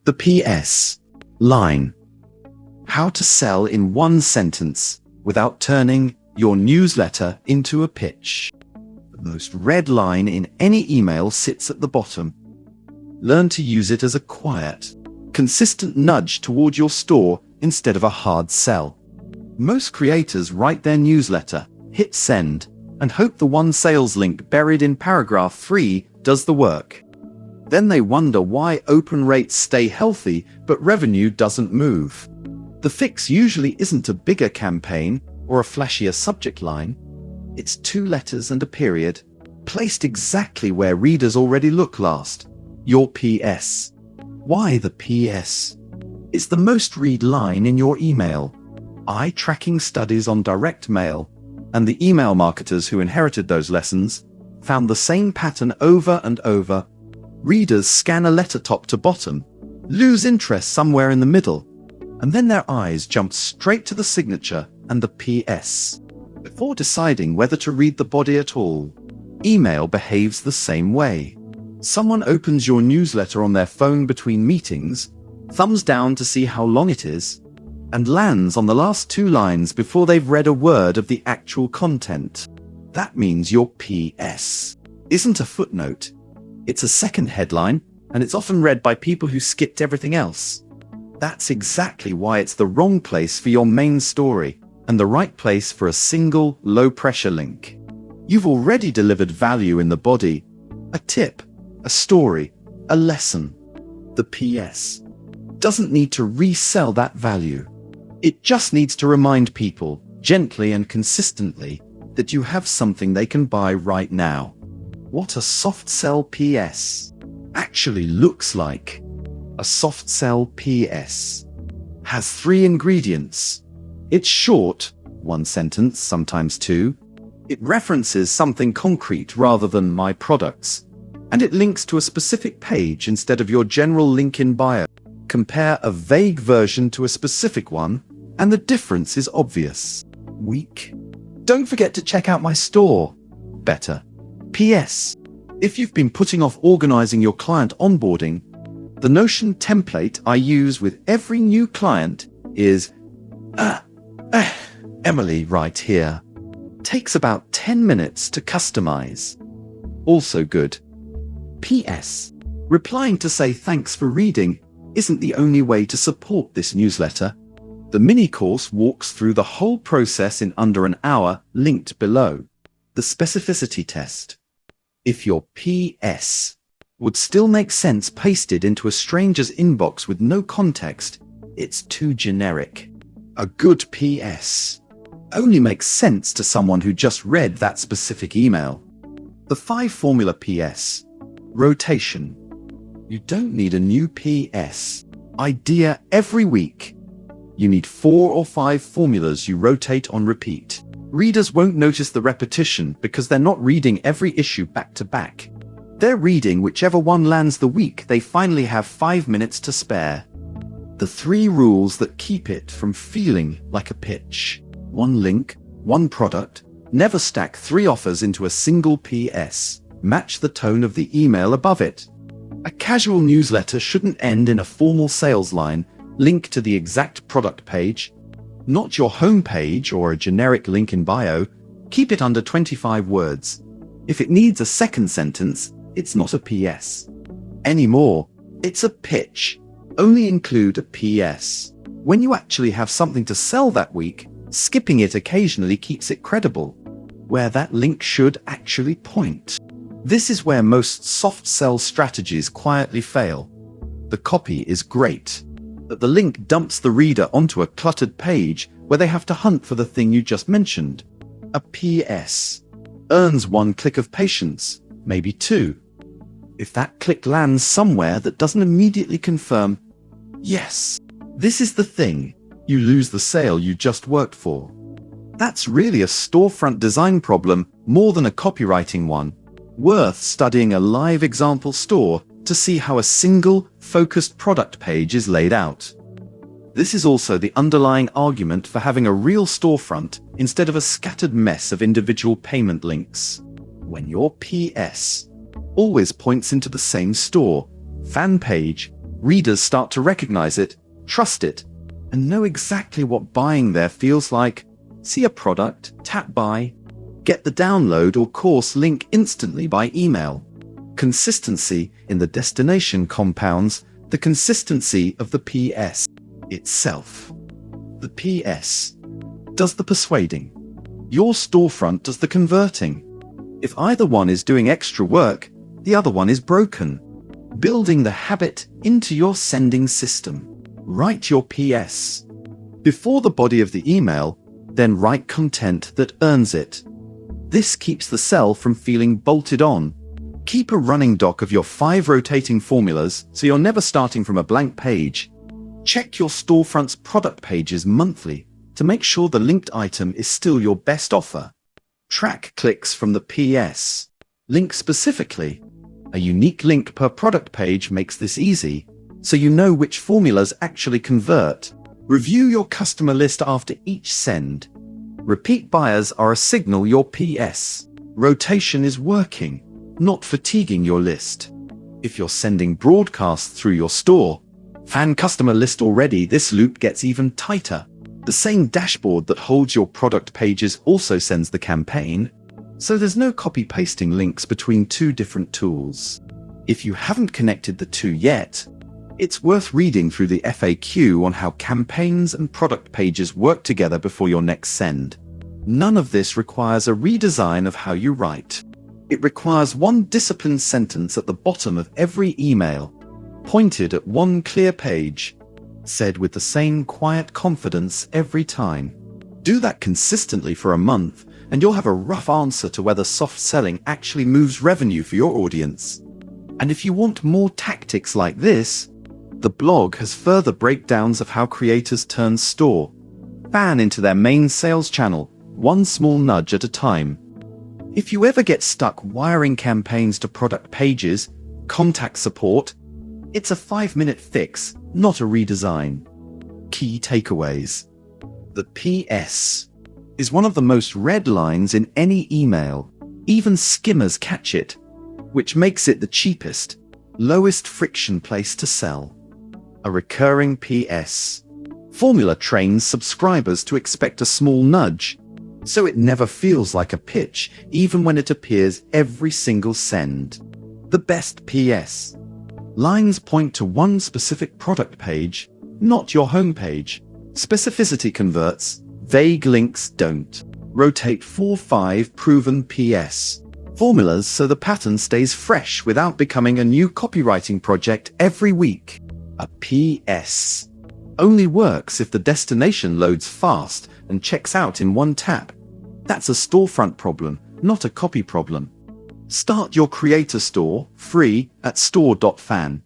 The PS line. How to sell in one sentence without turning your newsletter into a pitch. The most read line in any email sits at the bottom. Learn to use it as a quiet, consistent nudge toward your store instead of a hard sell. Most creators write their newsletter, hit send, and hope the one sales link buried in paragraph 3 does the work. Then they wonder why open rates stay healthy but revenue doesn't move. The fix usually isn't a bigger campaign or a flashier subject line. It's 2 letters and a period, placed exactly where readers already look last. Your PS. Why the PS? It's the most read line in your email. Eye-tracking studies on direct mail, and the email marketers who inherited those lessons, found the same pattern over and over. Readers scan a letter top to bottom, lose interest somewhere in the middle, and then their eyes jump straight to the signature and the PS. Before deciding whether to read the body at all, email behaves the same way. Someone opens your newsletter on their phone between meetings, thumbs down to see how long it is, and lands on the last 2 lines before they've read a word of the actual content. That means your PS isn't a footnote. It's a second headline, and it's often read by people who skipped everything else. That's exactly why it's the wrong place for your main story, and the right place for a single, low-pressure link. You've already delivered value in the body, a tip, a story, a lesson. The PS doesn't need to resell that value. It just needs to remind people, gently and consistently, that you have something they can buy right now. What a soft sell PS actually looks like. A soft sell PS has 3 ingredients. It's short, 1 sentence, sometimes 2. It references something concrete rather than my products. And it links to a specific page instead of your general link in bio. Compare a vague version to a specific one, and the difference is obvious. Weak. Don't forget to check out my store. Better. PS. If you've been putting off organizing your client onboarding, the Notion template I use with every new client is Emily right here. Takes about 10 minutes to customize. Also good. PS. Replying to say thanks for reading isn't the only way to support this newsletter. The mini-course walks through the whole process in under an hour, linked below. The specificity test. If your PS would still make sense pasted into a stranger's inbox with no context, it's too generic. A good PS only makes sense to someone who just read that specific email. The 5-formula PS. Rotation. You don't need a new PS idea every week. You need 4 or 5 formulas you rotate on repeat. Readers won't notice the repetition because they're not reading every issue back to back. They're reading whichever one lands the week they finally have 5 minutes to spare. The 3 rules that keep it from feeling like a pitch. 1 link, 1 product, never stack 3 offers into a single PS. Match the tone of the email above it. A casual newsletter shouldn't end in a formal sales line, link to the exact product page. Not your home page or a generic link in bio. Keep it under 25 words. If it needs a second sentence, it's not a PS anymore. It's a pitch. Only include a PS when you actually have something to sell that week. Skipping it occasionally keeps it credible, where that link should actually point. This is where most soft sell strategies quietly fail. The copy is great, but the link dumps the reader onto a cluttered page where they have to hunt for the thing you just mentioned. A PS earns 1 click of patience, maybe 2. If that click lands somewhere that doesn't immediately confirm, yes, this is the thing, you lose the sale you just worked for. That's really a storefront design problem more than a copywriting one. Worth studying a live example store to see how a single, focused product page is laid out. This is also the underlying argument for having a real storefront instead of a scattered mess of individual payment links. When your PS always points into the same store, fan page, Readers start to recognize it, trust it, and know exactly what buying there feels like. See a product, tap buy, get the download or course link instantly by email. Consistency in the destination compounds the consistency of the PS itself. The PS does the persuading. Your storefront does the converting. If either one is doing extra work, the other one is broken. Building the habit into your sending system. Write your PS before the body of the email, then write content that earns it. This keeps the cell from feeling bolted on. Keep a running doc of your 5 rotating formulas so you're never starting from a blank page. Check your storefront's product pages monthly to make sure the linked item is still your best offer. Track clicks from the PS. Link specifically. A unique link per product page makes this easy, so you know which formulas actually convert. Review your customer list after each send. Repeat buyers are a signal your PS rotation is working, not fatiguing your list. If you're sending broadcasts through your store.fan customer list already, this loop gets even tighter. The same dashboard that holds your product pages also sends the campaign, so there's no copy-pasting links between 2 different tools. If you haven't connected the 2 yet, it's worth reading through the FAQ on how campaigns and product pages work together before your next send. None of this requires a redesign of how you write. It requires one disciplined sentence at the bottom of every email, pointed at one clear page, said with the same quiet confidence every time. Do that consistently for a month, and you'll have a rough answer to whether soft selling actually moves revenue for your audience. And if you want more tactics like this, the blog has further breakdowns of how creators turn store.fan into their main sales channel, one small nudge at a time. If you ever get stuck wiring campaigns to product pages, contact support. It's a 5-minute fix, not a redesign. Key takeaways. The PS is one of the most read lines in any email. Even skimmers catch it, which makes it the cheapest, lowest friction place to sell. A recurring PS formula trains subscribers to expect a small nudge, so it never feels like a pitch, even when it appears every single send. The best PS lines point to one specific product page, not your homepage. Specificity converts, vague links don't. Rotate 4-5 proven PS formulas so the pattern stays fresh without becoming a new copywriting project every week. A PS only works if the destination loads fast and checks out in one tap. That's a storefront problem, not a copy problem. Start your creator store free at store.fan.